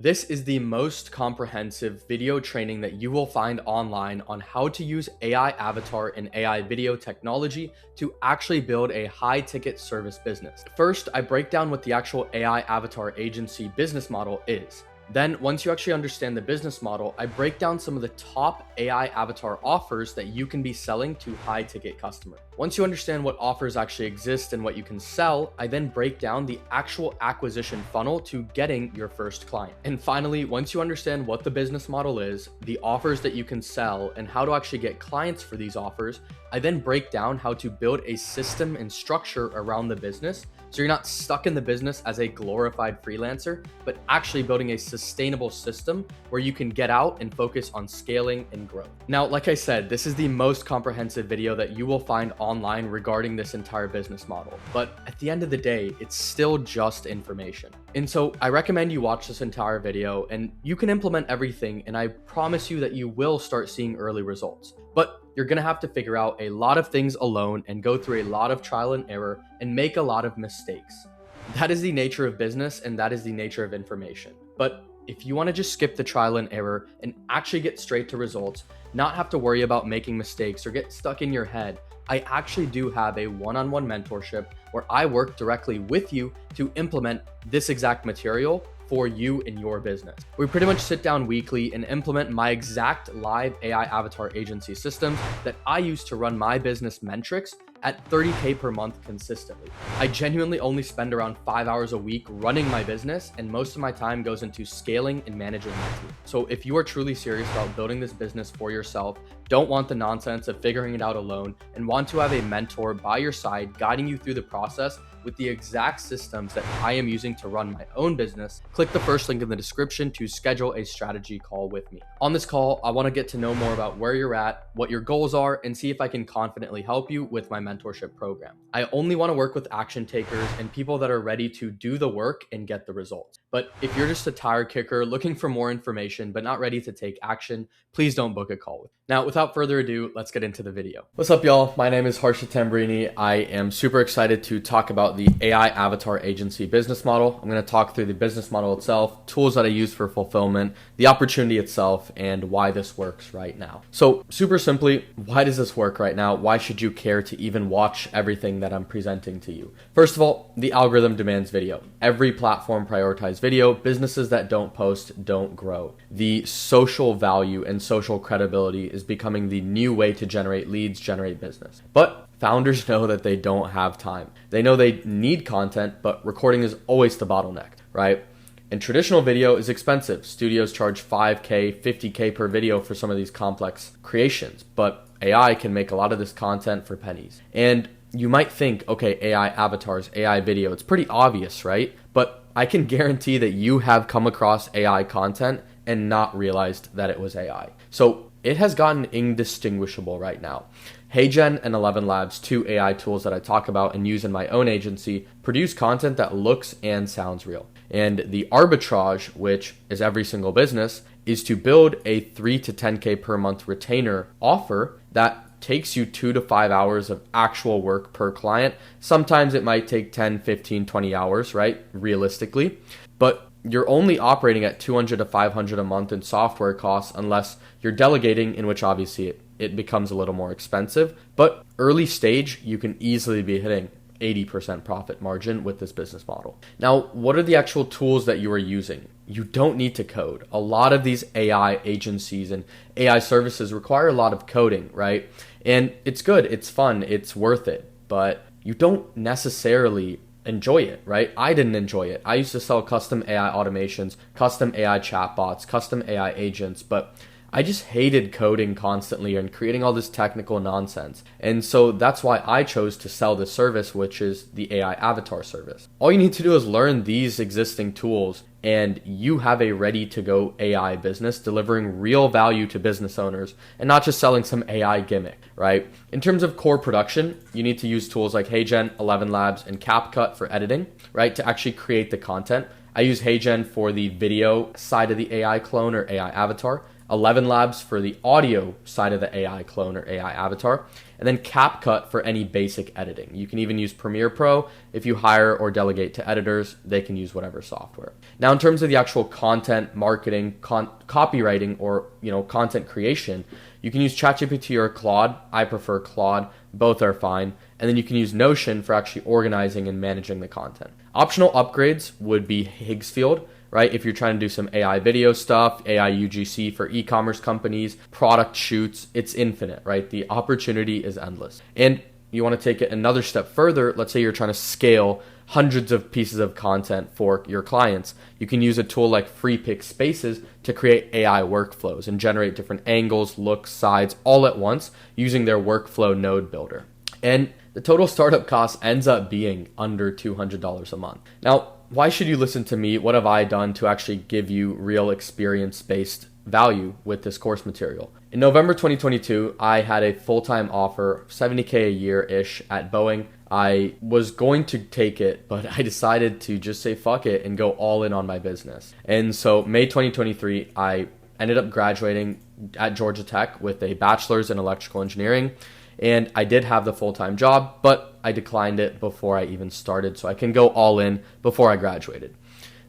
This is the most comprehensive video training that you will find online on how to use AI avatar and AI video technology to actually build a high ticket service business. First, I break down what the actual AI avatar agency business model is. Then, once you actually understand the business model, I break down some of the top AI avatar offers that you can be selling to high ticket customers. Once you understand what offers actually exist and what you can sell, I then break down the actual acquisition funnel to getting your first client. And finally, once you understand what the business model is, the offers that you can sell, and how to actually get clients for these offers, I then break down how to build a system and structure around the business so you're not stuck in the business as a glorified freelancer, but actually building a sustainable system where you can get out and focus on scaling and growth. Now, like I said, this is the most comprehensive video that you will find online regarding this entire business model. But at the end of the day, it's still just information. And so I recommend you watch this entire video and you can implement everything. And I promise you that you will start seeing early results. But you're going to have to figure out a lot of things alone and go through a lot of trial and error and make a lot of mistakes. That is the nature of business and that is the nature of information. But if you want to just skip the trial and error and actually get straight to results, not have to worry about making mistakes or get stuck in your head, I actually do have a one-on-one mentorship where I work directly with you to implement this exact material for you in your business. We pretty much sit down weekly and implement my exact live AI avatar agency systems that I use to run my business metrics at 30K per month consistently. I genuinely only spend around 5 hours a week running my business, and most of my time goes into scaling and managing my team. So if you are truly serious about building this business for yourself, don't want the nonsense of figuring it out alone, and want to have a mentor by your side guiding you through the process with the exact systems that I am using to run my own business, click the first link in the description to schedule a strategy call with me. On this call, I want to get to know more about where you're at, what your goals are, and see if I can confidently help you with my mentorship program. I only want to work with action takers and people that are ready to do the work and get the results. But if you're just a tire kicker looking for more information but not ready to take action, please don't book a call with me. Now, without further ado, let's get into the video. What's up, y'all? My name is Harsha Tambrini. I am super excited to talk about the AI avatar agency business model. I'm going to talk through the business model itself, tools that I use for fulfillment, the opportunity itself, and why this works right now. So super simply, why does this work right now? Why should you care to even watch everything that I'm presenting to you? First of all, the algorithm demands video. Every platform prioritizes video. Businesses that don't post don't grow. The social value and social credibility is becoming the new way to generate leads, generate business. But founders know that they don't have time. They know they need content, but recording is always the bottleneck, right? And traditional video is expensive. Studios charge 5K, 50K per video for some of these complex creations, but AI can make a lot of this content for pennies. And you might think, okay, AI avatars, AI video, it's pretty obvious, right? But I can guarantee that you have come across AI content and not realized that it was AI. So it has gotten indistinguishable right now. HeyGen and 11 Labs, two AI tools that I talk about and use in my own agency, produce content that looks and sounds real. And the arbitrage, which is every single business, is to build a 3 to 10K per month retainer offer that takes you 2 to 5 hours of actual work per client. Sometimes it might take 10, 15, 20 hours, right? Realistically. But you're only operating at 200 to 500 a month in software costs unless you're delegating, in which obviously it becomes a little more expensive. But early stage, you can easily be hitting 80% profit margin with this business model. Now, what are the actual tools that you are using? You don't need to code. A lot of these AI agencies and AI services require a lot of coding, right? And it's good, it's fun, it's worth it, but you don't necessarily enjoy it, right? I didn't enjoy it. I used to sell custom AI automations, custom AI chatbots, custom AI agents, but I just hated coding constantly and creating all this technical nonsense. And so that's why I chose to sell this service, which is the AI avatar service. All you need to do is learn these existing tools and you have a ready to go AI business delivering real value to business owners and not just selling some AI gimmick, right? In terms of core production, you need to use tools like HeyGen, 11 Labs, and CapCut for editing, right? To actually create the content. I use HeyGen for the video side of the AI clone or AI avatar. 11 Labs for the audio side of the AI clone or AI avatar, and then CapCut for any basic editing. You can even use Premiere Pro. If you hire or delegate to editors, they can use whatever software. Now, in terms of the actual content marketing, copywriting, or content creation, you can use ChatGPT or Claude. I prefer Claude. Both are fine. And then you can use Notion for actually organizing and managing the content. Optional upgrades would be Higgsfield, right? If you're trying to do some AI video stuff, AI UGC for e-commerce companies, product shoots, it's infinite, right? The opportunity is endless. And you want to take it another step further. Let's say you're trying to scale hundreds of pieces of content for your clients. You can use a tool like FreePick Spaces to create AI workflows and generate different angles, looks, sides all at once using their workflow node builder. And the total startup cost ends up being under $200 a month. Now, why should you listen to me? What have I done to actually give you real experience-based value with this course material? In November 2022, I had a full-time offer, $70K a year-ish at Boeing. I was going to take it, but I decided to just say fuck it and go all in on my business. And so May 2023, I ended up graduating at Georgia Tech with a bachelor's in electrical engineering. And I did have the full-time job, but I declined it before I even started, so I can go all in before I graduated.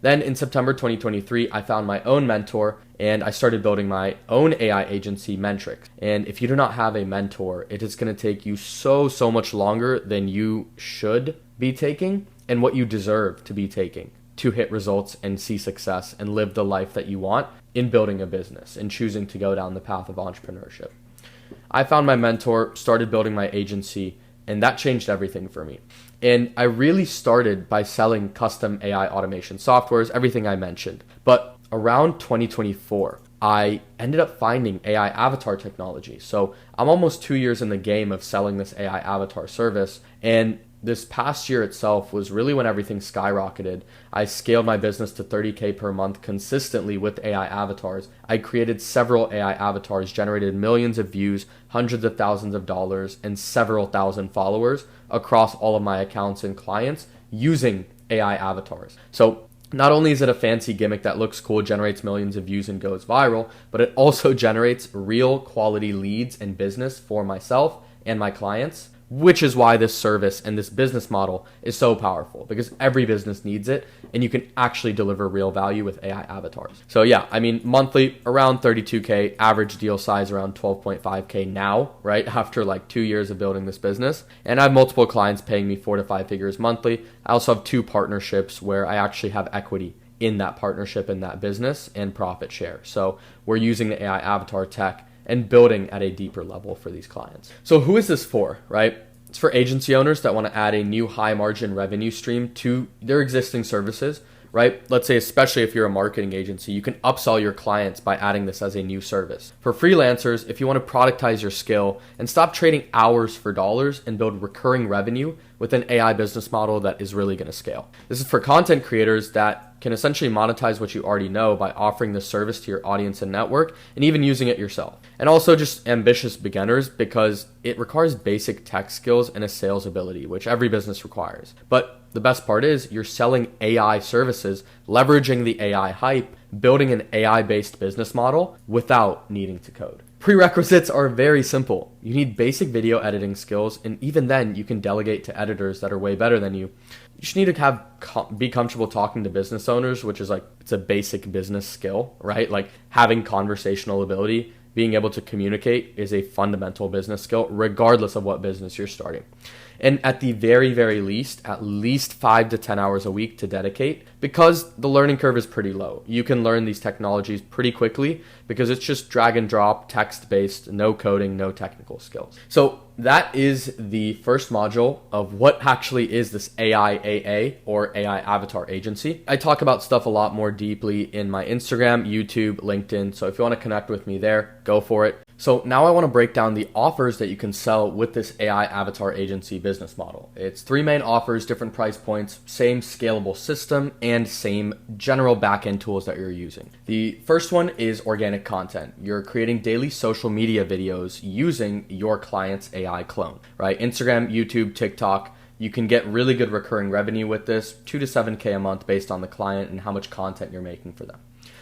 Then in September 2023, I found my own mentor and I started building my own AI agency, Mentrix. And if you do not have a mentor, it is going to take you so much longer than you should be taking and what you deserve to be taking to hit results and see success and live the life that you want in building a business and choosing to go down the path of entrepreneurship. I found my mentor, started building my agency, and that changed everything for me. And I really started by selling custom AI automation softwares, everything I mentioned. But around 2024, I ended up finding AI avatar technology. So I'm almost 2 years in the game of selling this AI avatar service. And this past year itself was really when everything skyrocketed. I scaled my business to 30K per month consistently with AI avatars. I created several AI avatars, generated millions of views, hundreds of thousands of dollars, and several thousand followers across all of my accounts and clients using AI avatars. So not only is it a fancy gimmick that looks cool, generates millions of views and goes viral, but it also generates real quality leads and business for myself and my clients, which is why this service and this business model is so powerful, because every business needs it and you can actually deliver real value with AI avatars. So yeah, I mean, monthly around 32K, average deal size around 12.5K now, right? After like 2 years of building this business. And I have multiple clients paying me 4 to 5 figures monthly. I also have 2 partnerships where I actually have equity in that partnership, in that business, and profit share. So we're using the AI avatar tech and building at a deeper level for these clients. So who is this for, right? It's for agency owners that want to add a new high margin revenue stream to their existing services, right? Let's say, especially if you're a marketing agency, you can upsell your clients by adding this as a new service. For freelancers, if you want to productize your skill and stop trading hours for dollars and build recurring revenue with an AI business model that is really going to scale. This is for content creators that can essentially monetize what you already know by offering the service to your audience and network and even using it yourself. And also just ambitious beginners, because it requires basic tech skills and a sales ability, which every business requires. But the best part is you're selling AI services, leveraging the AI hype, building an AI-based business model without needing to code. Prerequisites are very simple. You need basic video editing skills, and even then you can delegate to editors that are way better than you. You just need to be comfortable talking to business owners, which is like, it's a basic business skill, right? Like having conversational ability, being able to communicate is a fundamental business skill, regardless of what business you're starting. And at the very, very least, at least 5 to 10 hours a week to dedicate, because the learning curve is pretty low. You can learn these technologies pretty quickly because it's just drag and drop, text-based, no coding, no technical skills. So that is the first module of what actually is this AI AA or AI avatar agency. I talk about stuff a lot more deeply in my Instagram, YouTube, LinkedIn. So if you want to connect with me there, go for it. So now I want to break down the offers that you can sell with this AI avatar agency business model. It's 3 main offers, different price points, same scalable system, and same general backend tools that you're using. The first one is organic content. You're creating daily social media videos using your client's AI clone, right? Instagram, YouTube, TikTok. You can get really good recurring revenue with this, 2 to 7K a month based on the client and how much content you're making for them.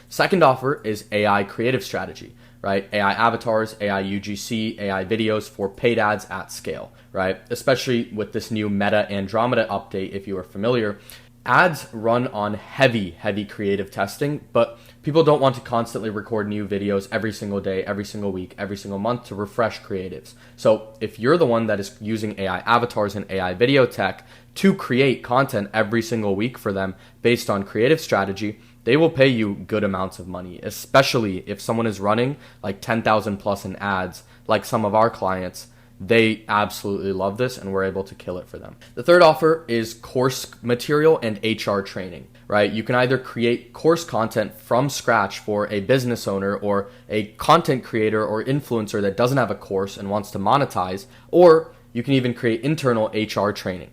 Second offer is AI creative strategy, right? AI avatars, AI UGC, AI videos for paid ads at scale, right? Especially with this new Meta Andromeda update, if you are familiar. Ads run on heavy creative testing, but people don't want to constantly record new videos every single day, every single week, every single month to refresh creatives. So if you're the one that is using AI avatars and AI video tech to create content every single week for them based on creative strategy, they will pay you good amounts of money, especially if someone is running like 10,000 plus in ads, like some of our clients. They absolutely love this and we're able to kill it for them. The third offer is course material and HR training, right? You can either create course content from scratch for a business owner or a content creator or influencer that doesn't have a course and wants to monetize, or you can even create internal HR training,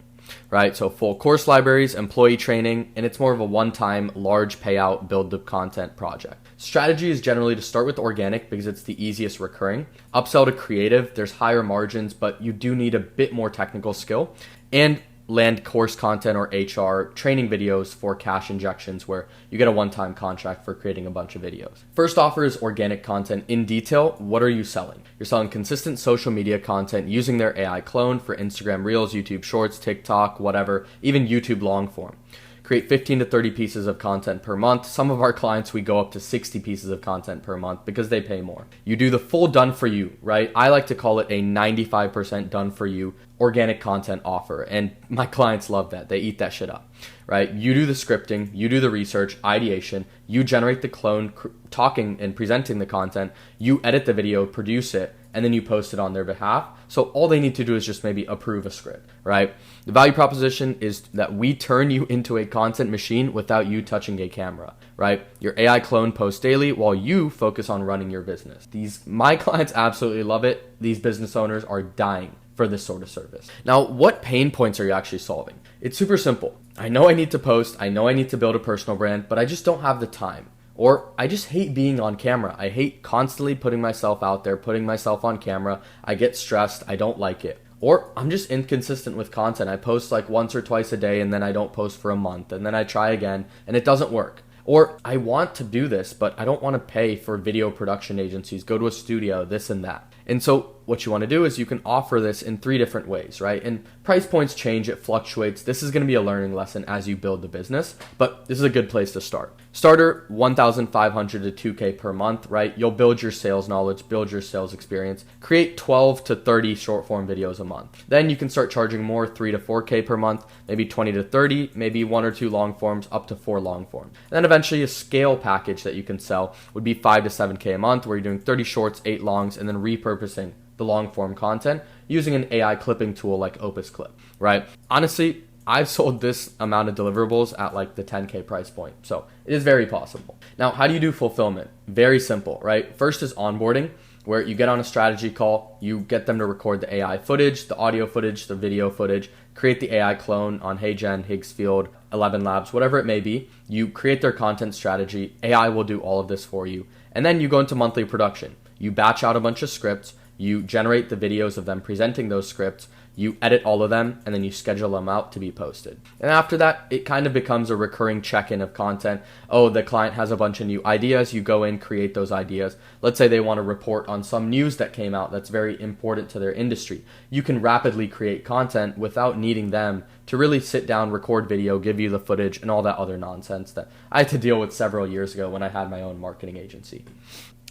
right? So full course libraries, employee training, and it's more of a one-time large payout build the content project. Strategy is generally to start with organic because it's the easiest recurring. Upsell to creative, there's higher margins, but you do need a bit more technical skill. And land course content or HR training videos for cash injections where you get a one-time contract for creating a bunch of videos. First offer is organic content. In detail, what are you selling? You're selling consistent social media content using their AI clone for Instagram Reels, YouTube Shorts, TikTok, whatever, even YouTube long form. Create 15 to 30 pieces of content per month. Some of our clients, we go up to 60 pieces of content per month because they pay more. You do the full done for you, right? I like to call it a 95% done for you organic content offer. And my clients love that. They eat that shit up, right? You do the scripting, you do the research, ideation, you generate the clone, talking and presenting the content, you edit the video, produce it, and then you post it on their behalf. So all they need to do is just maybe approve a script, right? The value proposition is that we turn you into a content machine without you touching a camera, right? Your AI clone posts daily while you focus on running your business. My clients absolutely love it. These business owners are dying for this sort of service. Now, what pain points are you actually solving? It's super simple. I know I need to post, I know I need to build a personal brand, but I just don't have the time. Or I just hate being on camera. I hate constantly putting myself out there, putting myself on camera. I get stressed. I don't like it. Or I'm just inconsistent with content. I post like once or twice a day and then I don't post for a month and then I try again and it doesn't work. Or I want to do this, but I don't want to pay for video production agencies, go to a studio, this and that. And so what you want to do is you can offer this in 3 different ways, right? And price points change, it fluctuates. This is going to be a learning lesson as you build the business, but this is a good place to start. Starter, $1,500 to $2,000 per month, right? You'll build your sales knowledge, build your sales experience, create 12 to 30 short form videos a month. Then you can start charging more, $3,000 to $4,000 per month, maybe 20 to 30, maybe 1 or 2 long forms, up to 4 long forms. And then eventually a scale package that you can sell would be $5,000 to $7,000 a month, where you're doing 30 shorts, 8 longs, and then repurposing the long form content using an AI clipping tool like Opus Clip, right? Honestly, I've sold this amount of deliverables at like the $10,000 price point. So it is very possible. Now, how do you do fulfillment? Very simple, right? First is onboarding, where you get on a strategy call, you get them to record the AI footage, the audio footage, the video footage, create the AI clone on HeyGen, Higgsfield, 11 Labs, whatever it may be. You create their content strategy. AI will do all of this for you. And then you go into monthly production. You batch out a bunch of scripts. You generate the videos of them presenting those scripts, you edit all of them, and then you schedule them out to be posted. And after that, it kind of becomes a recurring check-in of content. Oh, the client has a bunch of new ideas. You go in, create those ideas. Let's say they want to report on some news that came out that's very important to their industry. You can rapidly create content without needing them to really sit down, record video, give you the footage, and all that other nonsense that I had to deal with several years ago when I had my own marketing agency.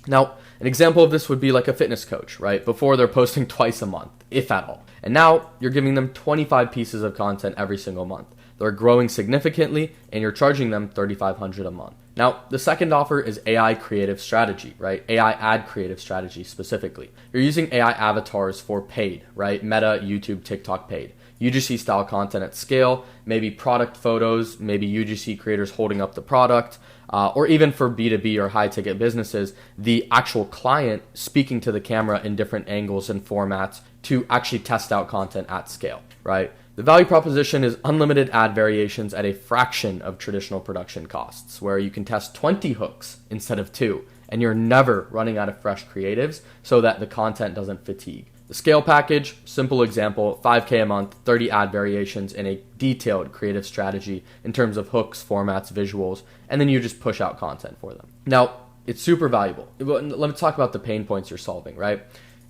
Now, an example of this would be like a fitness coach, right? Before they're posting twice a month, if at all. And now you're giving them 25 pieces of content every single month. They're growing significantly and you're charging them $3,500 a month. Now, the second offer is AI creative strategy, right? AI ad creative strategy specifically. You're using AI avatars for paid, right? Meta, YouTube, TikTok paid. UGC style content at scale, maybe product photos, maybe UGC creators holding up the product, or even for B2B or high ticket businesses, the actual client speaking to the camera in different angles and formats to actually test out content at scale, right? The value proposition is unlimited ad variations at a fraction of traditional production costs, where you can test 20 hooks instead of 2, and you're never running out of fresh creatives so that the content doesn't fatigue. The scale package, simple example, $5,000 a month, 30 ad variations, and a detailed creative strategy in terms of hooks, formats, visuals, and then you just push out content for them. Now, It's super valuable. Let me talk about the pain points you're solving, right?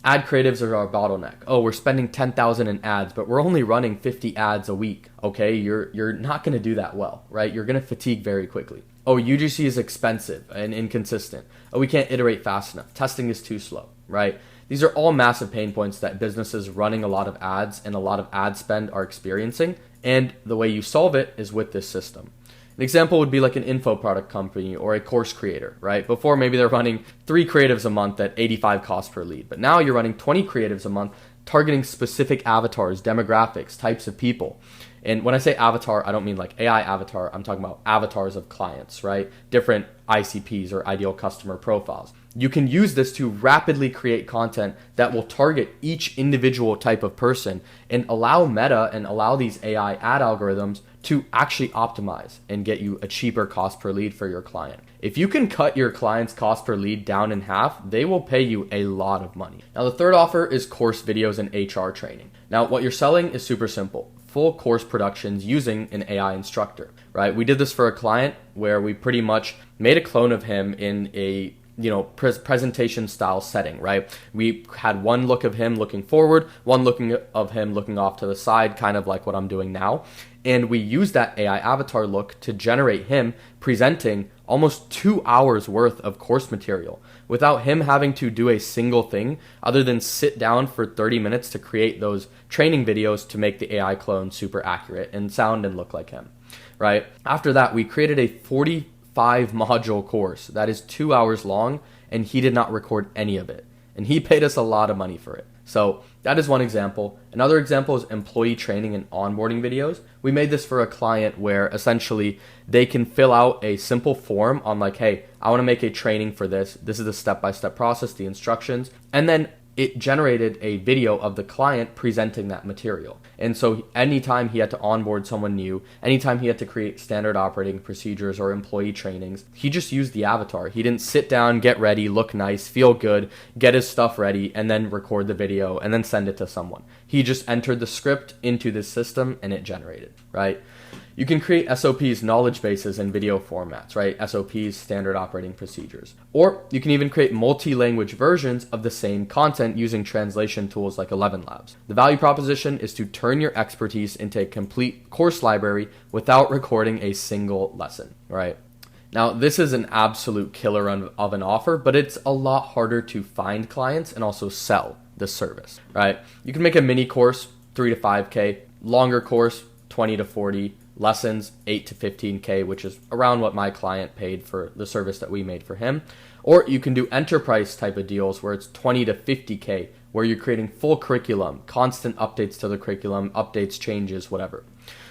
Ad creatives are our bottleneck. Oh, we're spending 10,000 in ads, but we're only running 50 ads a week. Okay, you're not going to do that well, right? You're going to fatigue very quickly. Oh, UGC is expensive and inconsistent. Oh, we can't iterate fast enough. Testing is too slow, right? These are all massive pain points that businesses running a lot of ads and a lot of ad spend are experiencing. And the way you solve it is with this system. An example would be like an info product company or a course creator, right? Before, maybe they're running 3 creatives a month at 85 costs per lead, but now you're running 20 creatives a month targeting specific avatars, demographics, types of people. And when I say avatar, I don't mean like AI avatar. I'm talking about avatars of clients, right? Different ICPs or ideal customer profiles. You can use this to rapidly create content that will target each individual type of person and allow Meta and allow these AI ad algorithms to actually optimize and get you a cheaper cost per lead for your client. If you can cut your client's cost per lead down in half, they will pay you a lot of money. Now, the third offer is course videos and HR training. Now, what you're selling is super simple. Full course productions using an AI instructor, right? We did this for a client where we pretty much made a clone of him in a presentation style setting, right? We had one look of him looking forward, one looking of him looking off to the side, kind of like what I'm doing now. And we used that AI avatar look to generate him presenting almost 2 hours worth of course material without him having to do a single thing other than sit down for 30 minutes to create those training videos to make the AI clone super accurate and sound and look like him, right? After that, we created a 45 module course that is 2 hours long, and he did not record any of it. And he paid us a lot of money for it. So that is one example. Another example is employee training and onboarding videos. We made this for a client where essentially they can fill out a simple form on like, hey, I want to make a training for this. This is the step-by-step process, the instructions. And then it generated a video of the client presenting that material. And so anytime he had to onboard someone new, anytime he had to create standard operating procedures or employee trainings, he just used the avatar. He didn't sit down, get ready, look nice, feel good, get his stuff ready, and then record the video and then send it to someone. He just entered the script into this system and it generated, right? You can create SOPs, knowledge bases, in video formats, right? SOPs, standard operating procedures. Or you can even create multi-language versions of the same content using translation tools like 11 Labs. The value proposition is to turn your expertise into a complete course library without recording a single lesson, right? Now, this is an absolute killer of an offer, but it's a lot harder to find clients and also sell this service, right? You can make a mini course, 3 to 5K, longer course, 20 to 40, lessons 8 to 15K, which is around what my client paid for the service that we made for him. Or you can do enterprise type of deals where it's 20 to 50K, where you're creating full curriculum, constant updates to the curriculum, updates, changes, whatever.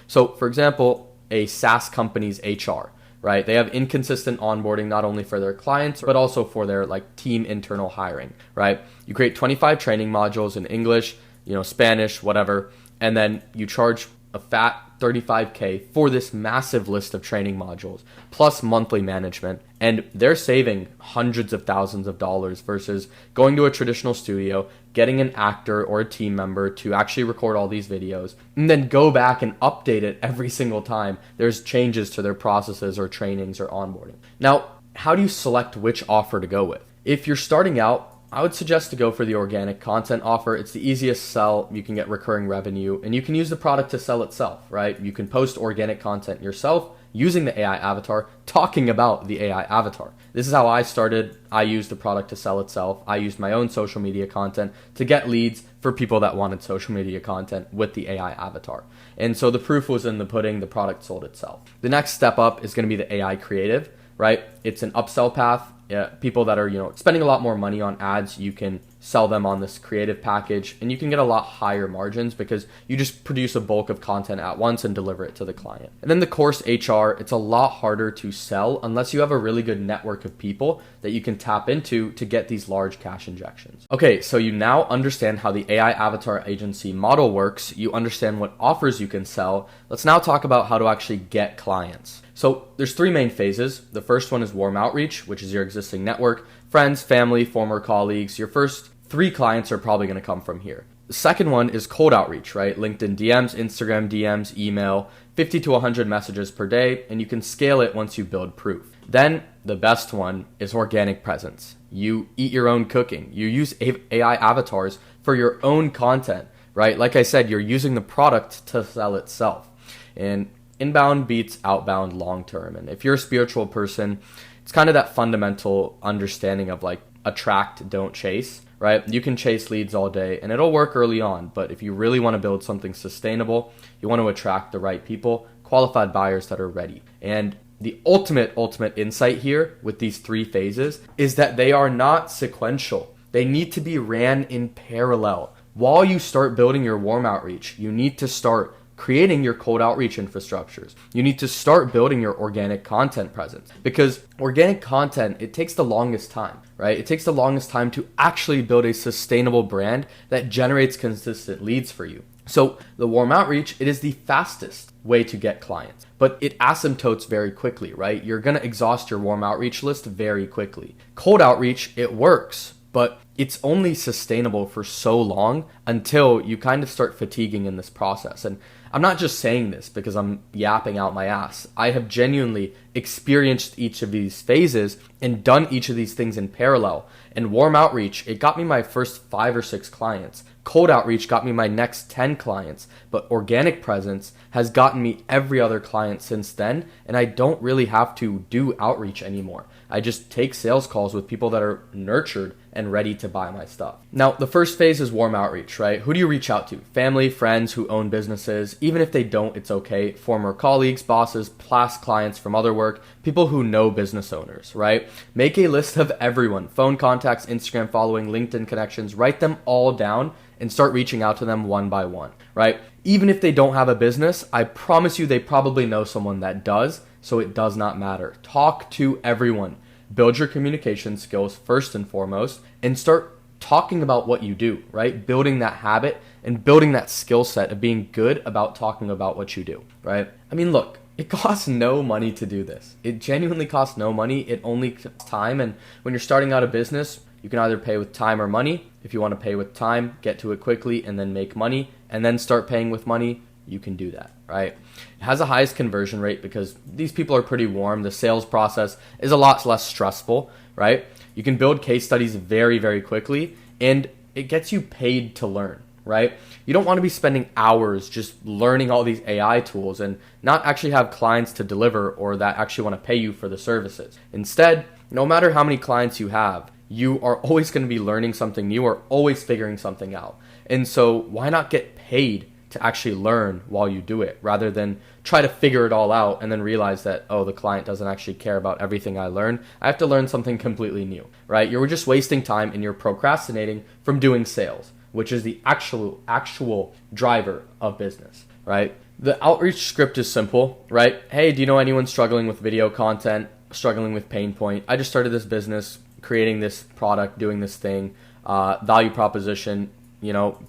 So for example, a SaaS company's HR, right? They have inconsistent onboarding, not only for their clients, but also for their like team internal hiring, right? You create 25 training modules in English, Spanish, whatever, and then you charge a fat 35K for this massive list of training modules, plus monthly management. And they're saving hundreds of thousands of dollars versus going to a traditional studio, getting an actor or a team member to actually record all these videos, and then go back and update it every single time there's changes to their processes or trainings or onboarding. Now, how do you select which offer to go with? If you're starting out, I would suggest to go for the organic content offer. It's the easiest sell. You can get recurring revenue and you can use the product to sell itself, right? You can post organic content yourself using the AI avatar, talking about the AI avatar. This is how I started. I used the product to sell itself. I used my own social media content to get leads for people that wanted social media content with the AI avatar. And so the proof was in the pudding. The product sold itself. The next step up is going to be the AI creative, right? It's an upsell path. People that are spending a lot more money on ads, you can sell them on this creative package and you can get a lot higher margins because you just produce a bulk of content at once and deliver it to the client. And then the course HR, it's a lot harder to sell unless you have a really good network of people that you can tap into to get these large cash injections. Okay, so you now understand how the AI avatar agency model works. You understand what offers you can sell. Let's now talk about how to actually get clients. So there's 3 main phases. The first one is warm outreach, which is your existing network, friends, family, former colleagues. Your first 3 clients are probably going to come from here. The second one is cold outreach, right? LinkedIn DMs, Instagram DMs, email, 50 to 100 messages per day, and you can scale it once you build proof. Then the best one is organic presence. You eat your own cooking. You use AI avatars for your own content, right? Like I said, you're using the product to sell itself. And inbound beats outbound long term. And if you're a spiritual person, it's kind of that fundamental understanding of like attract, don't chase, right? You can chase leads all day and it'll work early on, but if you really want to build something sustainable, you want to attract the right people, qualified buyers that are ready. And the ultimate insight here with these 3 phases is that they are not sequential. They need to be ran in parallel. While you start building your warm outreach, you need to start creating your cold outreach infrastructures. You need to start building your organic content presence, because organic content, it takes the longest time, right? It takes the longest time to actually build a sustainable brand that generates consistent leads for you. So the warm outreach, it is the fastest way to get clients, but it asymptotes very quickly, right? You're going to exhaust your warm outreach list very quickly. Cold outreach, it works, but it's only sustainable for so long until you kind of start fatiguing in this process. And I'm not just saying this because I'm yapping out my ass. I have genuinely experienced each of these phases and done each of these things in parallel. And warm outreach, it got me my first 5 or 6 clients. Cold outreach got me my next 10 clients, but organic presence has gotten me every other client since then, and I don't really have to do outreach anymore. I just take sales calls with people that are nurtured and ready to buy my stuff. Now, the first phase is warm outreach, right? Who do you reach out to? Family, friends who own businesses. Even if they don't, it's okay. Former colleagues, bosses, past clients from other work, people who know business owners, right? Make a list of everyone, phone contacts, Instagram following, LinkedIn connections, write them all down and start reaching out to them one by one, right? Even if they don't have a business, I promise you they probably know someone that does, so it does not matter. Talk to everyone. Build your communication skills first and foremost, and start talking about what you do, right? Building that habit and building that skill set of being good about talking about what you do, right? I mean, look, it costs no money to do this. It genuinely costs no money. It only costs time. And when you're starting out a business, you can either pay with time or money. If you want to pay with time, get to it quickly and then make money and then start paying with money, you can do that, right? It has the highest conversion rate because these people are pretty warm. The sales process is a lot less stressful, right? You can build case studies very, very quickly, and it gets you paid to learn, right? You don't want to be spending hours just learning all these AI tools and not actually have clients to deliver or that actually want to pay you for the services. Instead, no matter how many clients you have, you are always going to be learning something new or always figuring something out. And so why not get paid to actually learn while you do it, rather than try to figure it all out and then realize that, oh, the client doesn't actually care about everything I learned. I have to learn something completely new, right? You're just wasting time and you're procrastinating from doing sales, which is the actual driver of business, right? The outreach script is simple, right? Hey, do you know anyone struggling with video content, struggling with pain point? I just started this business, creating this product, doing this thing, value proposition,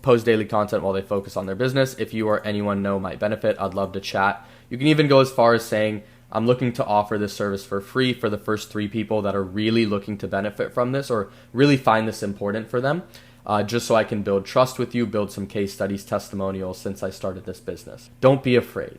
post daily content while they focus on their business. If you or anyone know might benefit, I'd love to chat. You can even go as far as saying, I'm looking to offer this service for free for the first 3 people that are really looking to benefit from this or really find this important for them, just so I can build trust with you, build some case studies, testimonials since I started this business. Don't be afraid.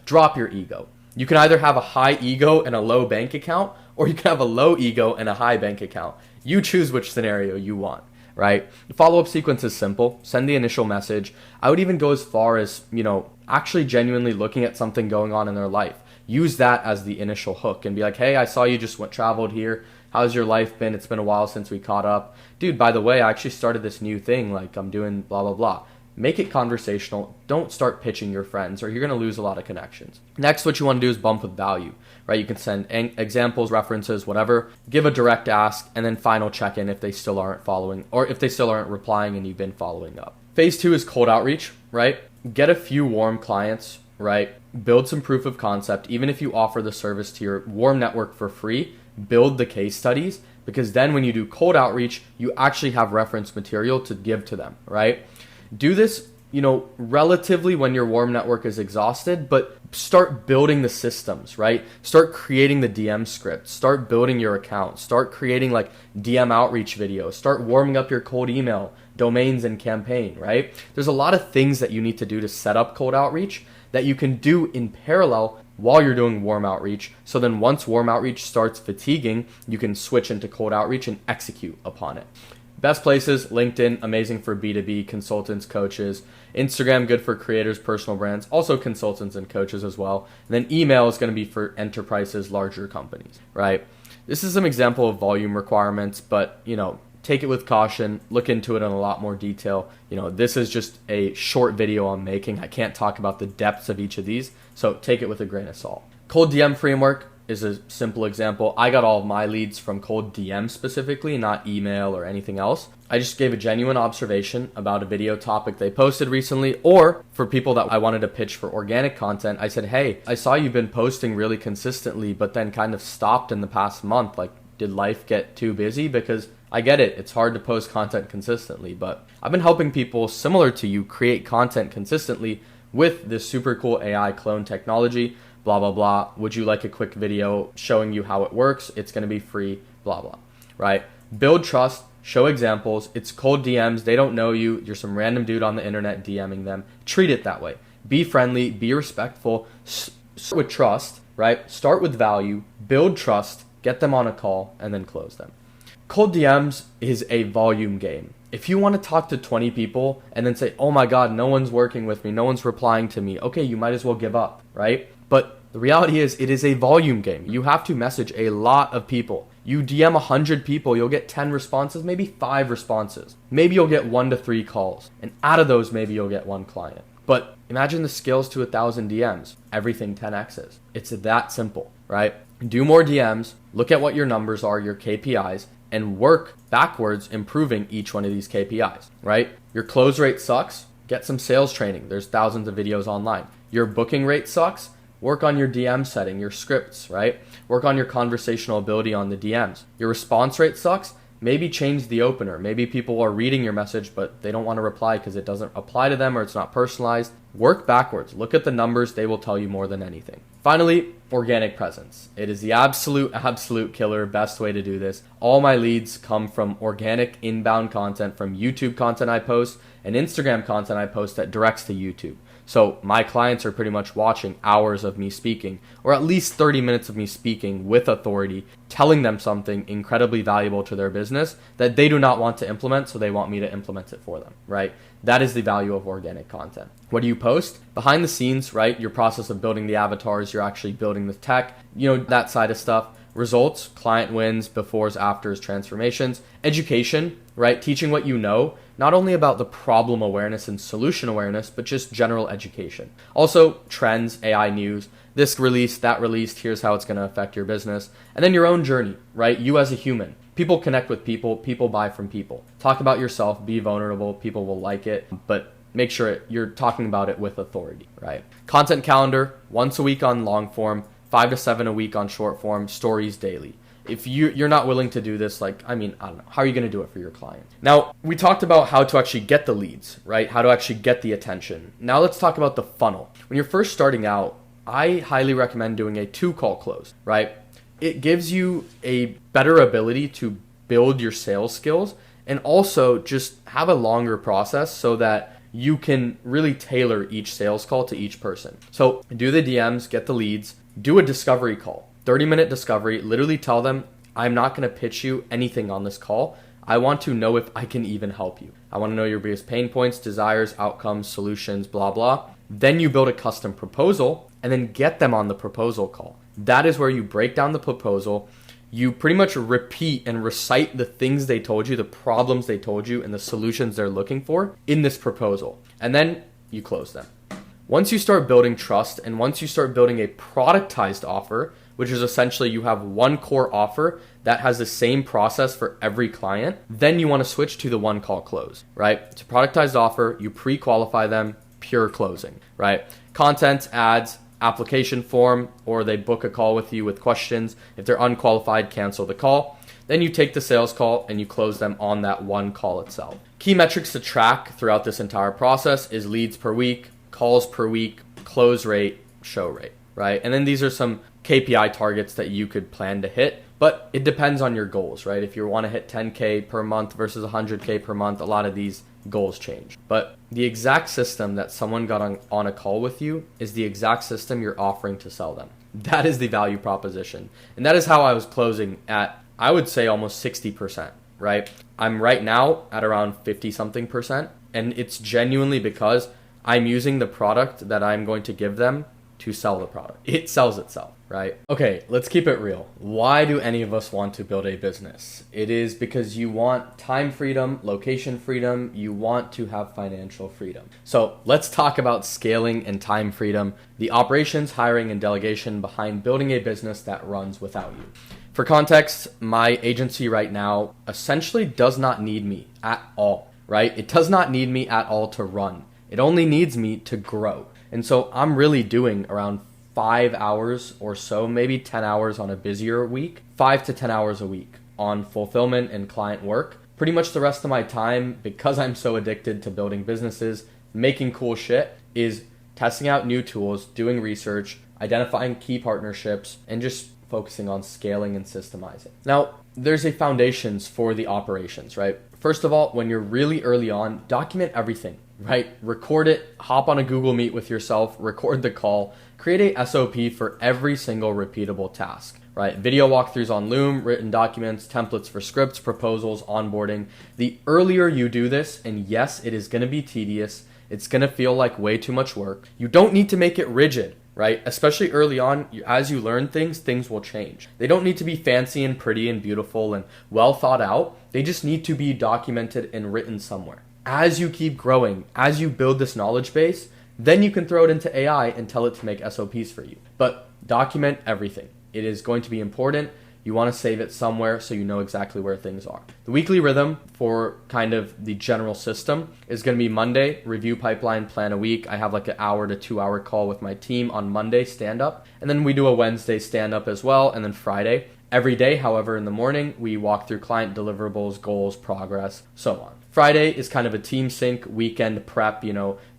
Drop your ego. You can either have a high ego and a low bank account, or you can have a low ego and a high bank account. You choose which scenario you want. Right? The follow-up sequence is simple. Send the initial message. I would even go as far as, actually genuinely looking at something going on in their life. Use that as the initial hook and be like, hey, I saw you just traveled here. How's your life been? It's been a while since we caught up. Dude, by the way, I actually started this new thing. I'm doing blah, blah, blah. Make it conversational. Don't start pitching your friends or you're going to lose a lot of connections. Next, what you want to do is bump with value, right? You can send examples, references, whatever. Give a direct ask and then final check-in if they still aren't following or if they still aren't replying and you've been following up. Phase 2 is cold outreach, right? Get a few warm clients, right? Build some proof of concept. Even if you offer the service to your warm network for free, build the case studies, because then when you do cold outreach, you actually have reference material to give to them, right? Do this, relatively when your warm network is exhausted, but start building the systems, right? Start creating the DM script, start building your account, start creating DM outreach videos, start warming up your cold email, domains and campaign, right? There's a lot of things that you need to do to set up cold outreach that you can do in parallel while you're doing warm outreach. So then once warm outreach starts fatiguing, you can switch into cold outreach and execute upon it. Best places: LinkedIn, amazing for B2B, consultants, coaches. Instagram, good for creators, personal brands, also consultants and coaches as well. And then email is going to be for enterprises, larger companies, right? This is some example of volume requirements, but take it with caution, look into it in a lot more detail. This is just a short video I'm making. I can't talk about the depths of each of these, so take it with a grain of salt. Cold DM framework is a simple example. I got all of my leads from cold DM specifically, not email or anything else. I just gave a genuine observation about a video topic they posted recently, or for people that I wanted to pitch for organic content, I said, hey, I saw you've been posting really consistently, but then kind of stopped in the past month. Like, did life get too busy? Because I get it, it's hard to post content consistently, but I've been helping people similar to you create content consistently with this super cool AI clone technology. Blah, blah, blah. Would you like a quick video showing you how it works? It's going to be free, blah, blah, right? Build trust, show examples. It's cold DMs. They don't know you. You're some random dude on the internet DMing them. Treat it that way. Be friendly, be respectful. Start with trust, right? Start with value, build trust, get them on a call, and then close them. Cold DMs is a volume game. If you want to talk to 20 people and then say, oh my God, no one's working with me, no one's replying to me, okay, you might as well give up, right? But the reality is, it is a volume game. You have to message a lot of people. You DM 100 people, you'll get 10 responses, maybe 5 responses. Maybe you'll get 1 to 3 calls. And out of those, maybe you'll get 1 client. But imagine the scales to 1,000 DMs. Everything 10x's. It's that simple, right? Do more DMs, look at what your numbers are, your KPIs, and work backwards improving each one of these KPIs, right? Your close rate sucks, get some sales training. There's thousands of videos online. Your booking rate sucks, work on your DM setting, your scripts, right? Work on your conversational ability on the DMs. Your response rate sucks, maybe change the opener. Maybe people are reading your message, but they don't want to reply because it doesn't apply to them or it's not personalized. Work backwards. Look at the numbers. They will tell you more than anything. Finally, organic presence. It is the absolute killer, best way to do this. All my leads come from organic inbound content, from YouTube content I post and Instagram content I post that directs to YouTube. So my clients are pretty much watching hours of me speaking, or at least 30 minutes of me speaking with authority, telling them something incredibly valuable to their business that they do not want to implement, so they want me to implement it for them, right? That is the value of organic content. What do you post? Behind the scenes, right? Your process of building the avatars, you're actually building the tech, that side of stuff. Results, client wins, befores, afters, transformations. Education, right? Teaching what you know, not only about the problem awareness and solution awareness, but just general education. Also, trends, AI news, this release, that released, here's how it's going to affect your business. And then your own journey, right? You as a human. People connect with people, people buy from people. Talk about yourself, be vulnerable, people will like it, but make sure you're talking about it with authority, right? Content calendar, once a week on long form, 5 to 7 a week on short form, stories daily. If you're not willing to do this, I don't know, how are you going to do it for your client? Now, we talked about how to actually get the leads, right? How to actually get the attention. Now let's talk about the funnel. When you're first starting out, I highly recommend doing a 2-call close, right? It gives you a better ability to build your sales skills and also just have a longer process so that you can really tailor each sales call to each person. So do the DMs, get the leads, do a discovery call, 30-minute discovery, literally tell them, I'm not going to pitch you anything on this call. I want to know if I can even help you. I want to know your biggest pain points, desires, outcomes, solutions, blah, blah. Then you build a custom proposal and then get them on the proposal call. That is where you break down the proposal. You pretty much repeat and recite the things they told you, the problems they told you, and the solutions they're looking for in this proposal. And then you close them. Once you start building trust and once you start building a productized offer, which is essentially you have one core offer that has the same process for every client, then you want to switch to the 1-call close, right? It's a productized offer, you pre-qualify them, pure closing, right? Content, ads, application form, or they book a call with you with questions. If they're unqualified, cancel the call. Then you take the sales call and you close them on that 1 call itself. Key metrics to track throughout this entire process is leads per week, calls per week, close rate, show rate, right? And then these are some KPI targets that you could plan to hit But it depends on your goals, right? If you want to hit 10K per month versus 100K per month, a lot of these goals change. But the exact system that someone got on a call with you is the exact system you're offering to sell them. That is the value proposition. And that is how I was closing at, I would say, almost 60%, right? I'm right now at around 50 something percent. And it's genuinely because I'm using the product that I'm going to give them to sell the product. It sells itself, right? Okay, let's keep it real. Why do any of us want to build a business? It is because you want time freedom, location freedom, you want to have financial freedom. So let's talk about scaling and time freedom, the operations, hiring, and delegation behind building a business that runs without you. For context, my agency right now essentially does not need me at all, right? It does not need me at all to run. It only needs me to grow. And so I'm really doing around 5 hours or so, maybe 10 hours on a busier week, 5 to 10 hours a week on fulfillment and client work. Pretty much the rest of my time, because I'm so addicted to building businesses, making cool shit, is testing out new tools, doing research, identifying key partnerships, and just focusing on scaling and systemizing. Now, there's a foundations for the operations, right? First of all, when you're really early on, document everything, right? Record it, hop on a Google Meet with yourself, record the call, create a SOP for every single repeatable task, right? Video walkthroughs on Loom, written documents, templates for scripts, proposals, onboarding. The earlier you do this, and yes, it is going to be tedious, it's going to feel like way too much work. You don't need to make it rigid, right? Especially early on, as you learn things, things will change. They don't need to be fancy and pretty and beautiful and well thought out. They just need to be documented and written somewhere. As you keep growing, as you build this knowledge base, then you can throw it into AI and tell it to make SOPs for you. But document everything. It is going to be important. You want to save it somewhere so you know exactly where things are. The weekly rhythm for kind of the general system is going to be Monday, review pipeline, plan a week. I have like an hour to 2 hour call with my team on Monday, stand up. And then we do a Wednesday stand up as well. And then Friday. Every day, however, in the morning, we walk through client deliverables, goals, progress, so on. Friday is kind of a team sync, weekend prep,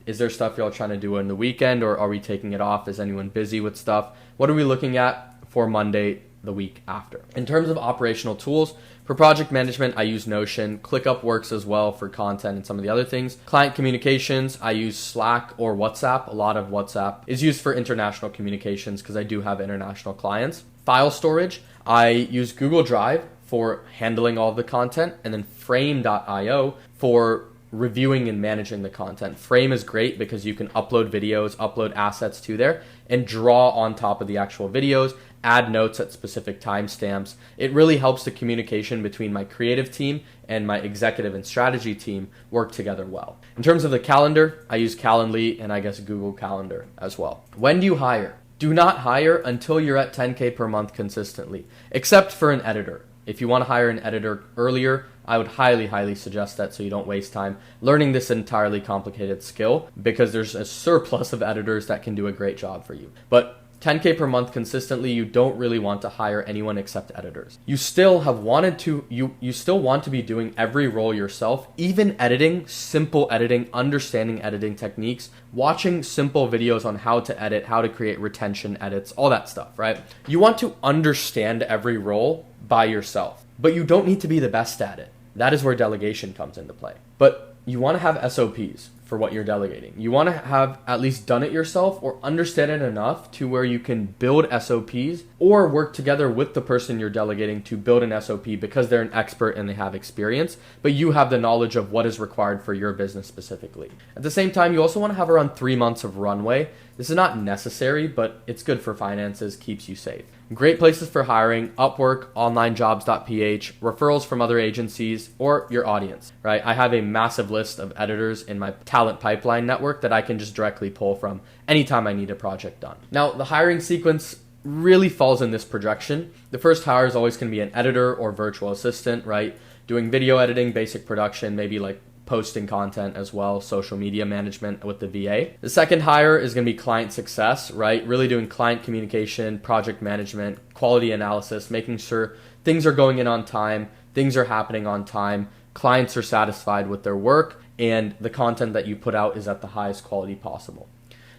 is there stuff y'all trying to do on the weekend, or are we taking it off? Is anyone busy with stuff? What are we looking at for Monday, the week after? In terms of operational tools, for project management, I use Notion. ClickUp works as well for content and some of the other things. Client communications, I use Slack or WhatsApp. A lot of WhatsApp is used for international communications because I do have international clients. File storage, I use Google Drive for handling all of the content, and then Frame.io for reviewing and managing the content. Frame is great because you can upload videos, upload assets to there, and draw on top of the actual videos, add notes at specific timestamps. It really helps the communication between my creative team and my executive and strategy team work together well. In terms of the calendar, I use Calendly and I guess Google Calendar as well. When do you hire? Do not hire until you're at 10K per month consistently, except for an editor. If you want to hire an editor earlier, I would highly suggest that so you don't waste time learning this entirely complicated skill, because there's a surplus of editors that can do a great job for you. But 10K per month consistently, you don't really want to hire anyone except editors. You still want to be doing every role yourself, even editing, simple editing, understanding editing techniques, watching simple videos on how to edit, how to create retention edits, all that stuff, right? You want to understand every role by yourself, but you don't need to be the best at it. That is where delegation comes into play. But you want to have SOPs for what you're delegating. You want to have at least done it yourself or understand it enough to where you can build SOPs or work together with the person you're delegating to build an SOP because they're an expert and they have experience, but you have the knowledge of what is required for your business specifically. At the same time, you also want to have around 3 months of runway. This is not necessary, but it's good for finances, keeps you safe. Great places for hiring: Upwork, onlinejobs.ph, referrals from other agencies, or your audience, right? I have a massive list of editors in my talent pipeline network that I can just directly pull from anytime I need a project done. Now, the hiring sequence really falls in this projection. The first hire is always going to be an editor or virtual assistant, right? Doing video editing, basic production, maybe like posting content as well, social media management with the VA. The second hire is going to be client success, right? Really doing client communication, project management, quality analysis, making sure things are going in on time, things are happening on time, clients are satisfied with their work, and the content that you put out is at the highest quality possible.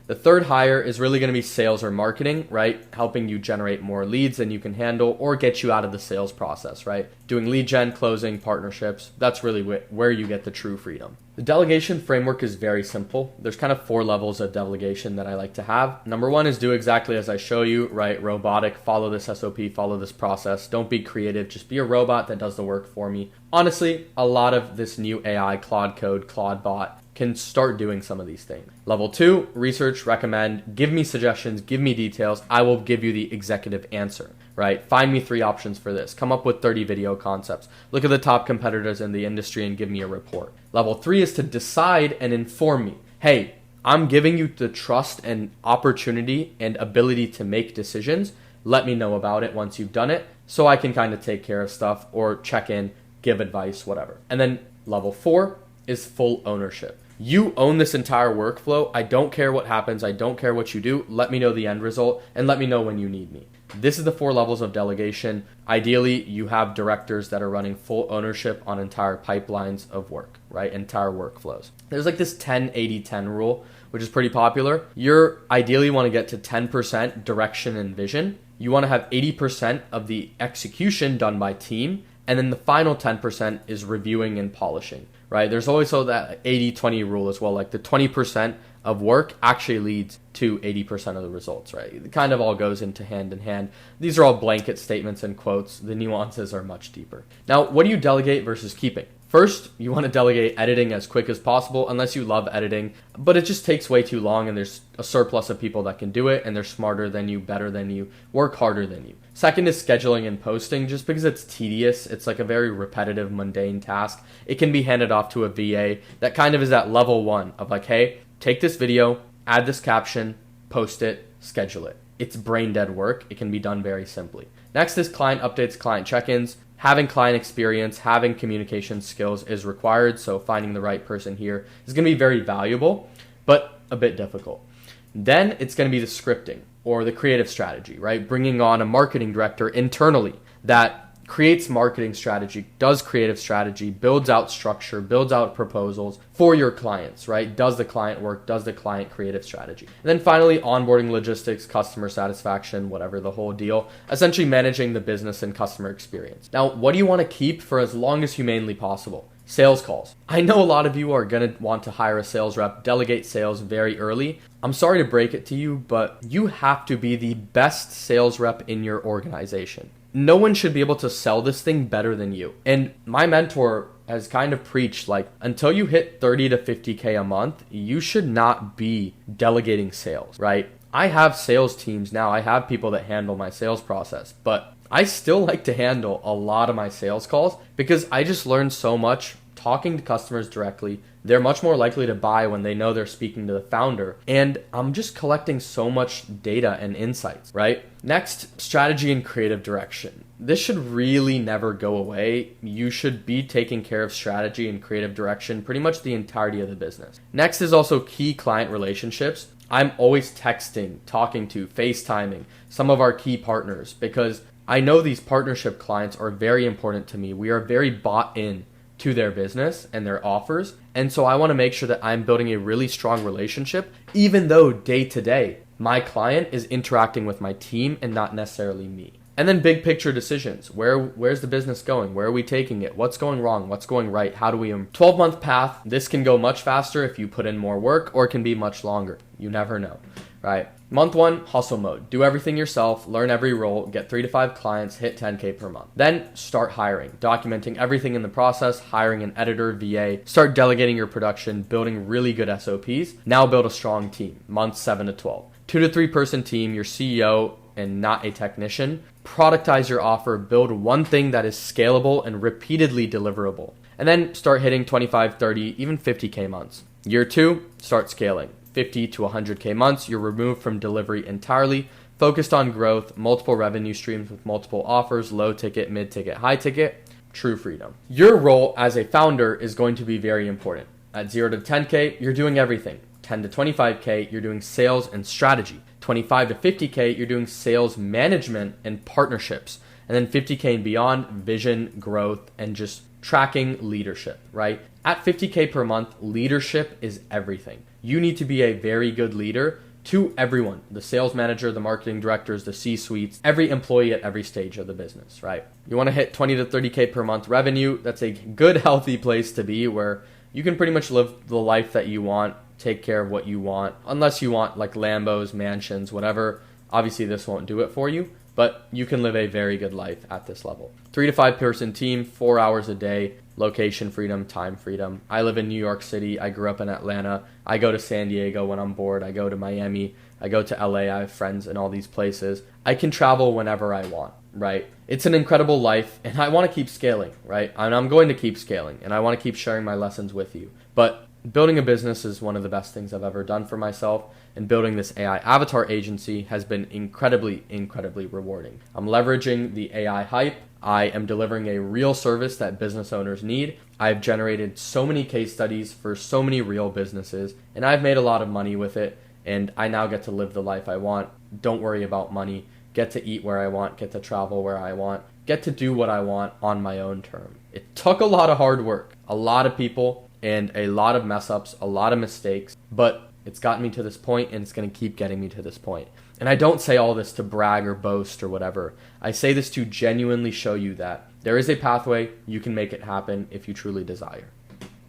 The third hire is really going to be sales or marketing, right? Helping you generate more leads than you can handle or get you out of the sales process, right? Doing lead gen, closing, partnerships. That's really where you get the true freedom. The delegation framework is very simple. There's kind of 4 levels of delegation that I like to have. Number 1 is do exactly as I show you, right? Robotic, follow this SOP, follow this process. Don't be creative, just be a robot that does the work for me. Honestly, a lot of this new AI, Claude Code, Claude Bot, can start doing some of these things. Level 2, research, recommend, give me suggestions, give me details. I will give you the executive answer, right? Find me 3 options for this. Come up with 30 video concepts. Look at the top competitors in the industry and give me a report. Level 3 is to decide and inform me. Hey, I'm giving you the trust and opportunity and ability to make decisions. Let me know about it once you've done it so I can kind of take care of stuff or check in, give advice, whatever. And then level 4 is full ownership. You own this entire workflow. I don't care what happens. I don't care what you do. Let me know the end result and let me know when you need me. This is the 4 levels of delegation. Ideally, you have directors that are running full ownership on entire pipelines of work, right? Entire workflows. There's like this 10-80-10 rule, which is pretty popular. You're ideally want to get to 10% direction and vision. You want to have 80% of the execution done by team. And then the final 10% is reviewing and polishing, right? There's also that 80-20 rule as well. Like the 20% of work actually leads to 80% of the results, right? It kind of all goes into hand in hand. These are all blanket statements and quotes. The nuances are much deeper. Now, what do you delegate versus keeping? First, you want to delegate editing as quick as possible unless you love editing, but it just takes way too long and there's a surplus of people that can do it and they're smarter than you, better than you, work harder than you. Second is scheduling and posting. Just because it's tedious, it's like a very repetitive, mundane task. It can be handed off to a VA that kind of is at level 1 of like, hey, take this video, add this caption, post it, schedule it. It's brain dead work. It can be done very simply. Next is client updates, client check-ins. Having client experience, having communication skills is required. So finding the right person here is going to be very valuable, but a bit difficult. Then it's going to be the scripting or the creative strategy, right? Bringing on a marketing director internally that creates marketing strategy, does creative strategy, builds out structure, builds out proposals for your clients, right? Does the client work? Does the client creative strategy? And then finally, onboarding logistics, customer satisfaction, whatever the whole deal, essentially managing the business and customer experience. Now, what do you want to keep for as long as humanly possible? Sales calls. I know a lot of you are going to want to hire a sales rep, delegate sales very early. I'm sorry to break it to you, but you have to be the best sales rep in your organization. No one should be able to sell this thing better than you. And my mentor has kind of preached like, until you hit 30 to 50K a month, you should not be delegating sales, right? I have sales teams now. I have people that handle my sales process, but I still like to handle a lot of my sales calls because I just learned so much talking to customers directly. They're much more likely to buy when they know they're speaking to the founder. And I'm just collecting so much data and insights, right? Next, strategy and creative direction. This should really never go away. You should be taking care of strategy and creative direction pretty much the entirety of the business. Next is also key client relationships. I'm always texting, talking to, FaceTiming some of our key partners because I know these partnership clients are very important to me. We are very bought in to their business and their offers. And so I want to make sure that I'm building a really strong relationship, even though day to day, my client is interacting with my team and not necessarily me. And then big picture decisions. Where's the business going? Where are we taking it? What's going wrong? What's going right? How do we 12-month path. This can go much faster if you put in more work, or it can be much longer. You never know, right? Month 1, hustle mode. Do everything yourself, learn every role, get 3 to 5 clients, hit 10K per month. Then start hiring, documenting everything in the process, hiring an editor, VA, start delegating your production, building really good SOPs. Now build a strong team, months 7 to 12. 2 to 3 person team, your CEO and not a technician. Productize your offer, build one thing that is scalable and repeatedly deliverable. And then start hitting 25, 30, even 50K months. Year 2, start scaling. 50 to 100K months, you're removed from delivery entirely, focused on growth, multiple revenue streams with multiple offers, low ticket, mid ticket, high ticket, true freedom. Your role as a founder is going to be very important. At 0 to 10K, you're doing everything. 10 to 25K, you're doing sales and strategy. 25 to 50K, you're doing sales management and partnerships. And then 50K and beyond, vision, growth, and just tracking leadership, right? At 50K per month, leadership is everything. You need to be a very good leader to everyone, the sales manager, the marketing directors, the C-suites, every employee at every stage of the business, right? You want to hit 20 to 30K per month revenue. That's a good, healthy place to be where you can pretty much live the life that you want, take care of what you want, unless you want like Lambos, mansions, whatever. Obviously, this won't do it for you, but you can live a very good life at this level. 3 to 5 person team, 4 hours a day, location freedom, time freedom. I live in New York City. I grew up in Atlanta. I go to San Diego when I'm bored. I go to Miami. I go to LA. I have friends in all these places. I can travel whenever I want, right? It's an incredible life, and I want to keep scaling, right? And I'm going to keep scaling, and I want to keep sharing my lessons with you. But building a business is one of the best things I've ever done for myself, and building this AI avatar agency has been incredibly, incredibly rewarding. I'm leveraging the AI hype. I am delivering a real service that business owners need. I've generated so many case studies for so many real businesses, and I've made a lot of money with it, and I now get to live the life I want. Don't worry about money. Get to eat where I want, get to travel where I want, get to do what I want on my own term. It took a lot of hard work, a lot of people, and a lot of mess ups, a lot of mistakes, but it's gotten me to this point, and it's going to keep getting me to this point. And I don't say all this to brag or boast or whatever. I say this to genuinely show you that there is a pathway. You can make it happen if you truly desire.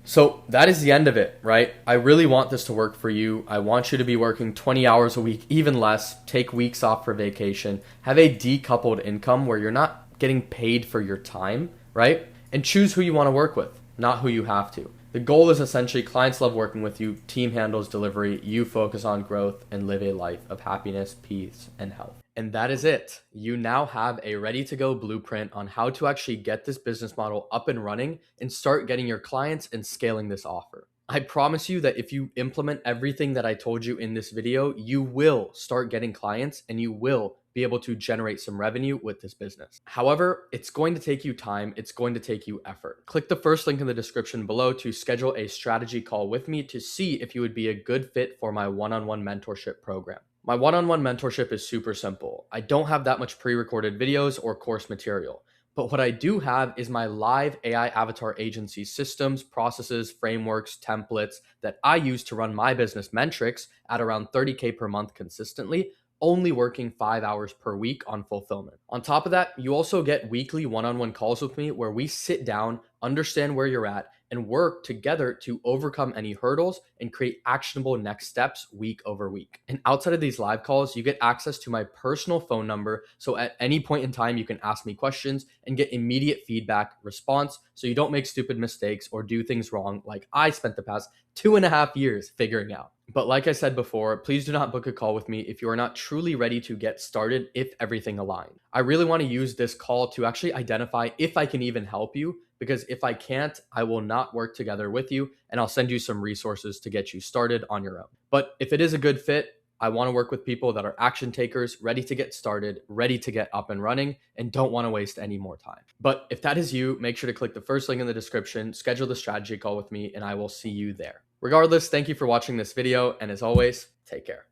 So that is the end of it, right? I really want this to work for you. I want you to be working 20 hours a week, even less, take weeks off for vacation, have a decoupled income where you're not getting paid for your time, right? And choose who you want to work with, not who you have to. The goal is essentially clients love working with you, team handles delivery, you focus on growth, and live a life of happiness, peace, and health. And that is it. You now have a ready-to-go blueprint on how to actually get this business model up and running and start getting your clients and scaling this offer. I promise you that if you implement everything that I told you in this video, you will start getting clients and you will be able to generate some revenue with this business. However, it's going to take you time. It's going to take you effort. Click the first link in the description below to schedule a strategy call with me to see if you would be a good fit for my one-on-one mentorship program. My one-on-one mentorship is super simple. I don't have that much pre-recorded videos or course material. But what I do have is my live AI avatar agency systems, processes, frameworks, templates that I use to run my business Mentrix at around 30K per month consistently, only working 5 hours per week on fulfillment. On top of that, you also get weekly one-on-one calls with me where we sit down, understand where you're at, and work together to overcome any hurdles and create actionable next steps week over week. And outside of these live calls, you get access to my personal phone number. So at any point in time, you can ask me questions and get immediate feedback response so you don't make stupid mistakes or do things wrong like I spent the past 2.5 years figuring out. But like I said before, please do not book a call with me if you are not truly ready to get started if everything aligned. I really want to use this call to actually identify if I can even help you, because if I can't, I will not work together with you and I'll send you some resources to get you started on your own. But if it is a good fit, I want to work with people that are action takers, ready to get started, ready to get up and running, and don't want to waste any more time. But if that is you, make sure to click the first link in the description, schedule the strategy call with me, and I will see you there. Regardless, thank you for watching this video, and as always, take care.